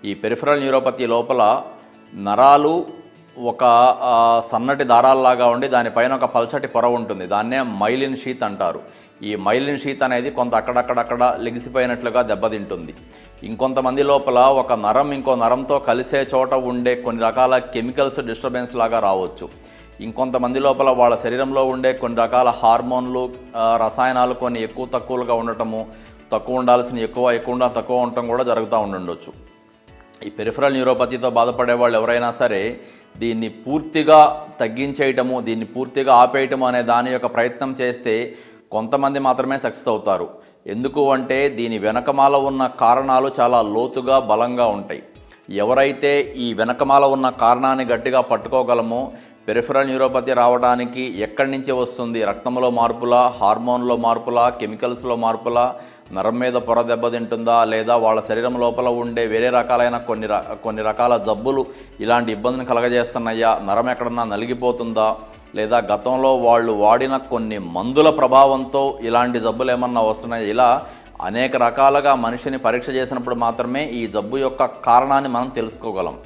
ఈ peripheral neuropathy లోపల నరాలు ఒక సన్నటి దారాల్లాగా ఉండి దానిపైన ఒక పల్చటి పొర ఉంటుంది. దాన్నే మైలిన్ షీత్ అంటారు. ఈ మైలిన్ షీత్ అనేది కొంత అక్కడక్కడక్కడ లెగిసిపోయినట్లుగా దెబ్బతింటుంది. ఇంకొంతమంది లోపల ఒక నరం ఇంకో నరంతో కలిసే చోట ఉండే కొన్ని రకాల కెమికల్స్ డిస్టర్బెన్స్ లాగా రావచ్చు. ఇంకొంతమంది లోపల వాళ్ళ శరీరంలో ఉండే కొన్ని రకాల హార్మోన్లు, రసాయనాలు కొన్ని ఎక్కువ తక్కువలుగా ఉండటము, తక్కువ ఉండాల్సిన ఎక్కువ ఉండాలి తక్కువ ఉండటం కూడా జరుగుతూ ఉండొచ్చు. ఈ పెరిఫెరల్ న్యూరోపతితో బాధపడే వాళ్ళు ఎవరైనా సరే దీన్ని పూర్తిగా తగ్గించేయటము, దీన్ని పూర్తిగా ఆపేయటము అనే దాని యొక్క ప్రయత్నం చేస్తే కొంతమంది మాత్రమే సక్సెస్ అవుతారు. ఎందుకు అంటే దీని వెనకమాల ఉన్న కారణాలు చాలా లోతుగా బలంగా ఉంటాయి. ఎవరైతే ఈ వెనకమాల ఉన్న కారణాన్ని గట్టిగా పట్టుకోగలమో, పెరిఫెరల్ న్యూరోపతి రావడానికి ఎక్కడి నుంచి వస్తుంది, రక్తంలో మార్పులా, హార్మోన్లో మార్పులా, కెమికల్స్లో మార్పులా, నరం మీద పొర దెబ్బతింటుందా, లేదా వాళ్ళ శరీరం లోపల ఉండే వేరే రకాలైన కొన్ని రకాల జబ్బులు ఇలాంటి ఇబ్బందిని కలగజేస్తున్నాయా, నరం ఎక్కడన్నా నలిగిపోతుందా, లేదా గతంలో వాళ్ళు వాడిన కొన్ని మందుల ప్రభావంతో ఇలాంటి జబ్బులు ఏమన్నా వస్తున్నాయా, ఇలా అనేక రకాలుగా మనిషిని పరీక్ష చేసినప్పుడు మాత్రమే ఈ జబ్బు యొక్క కారణాన్ని మనం తెలుసుకోగలం.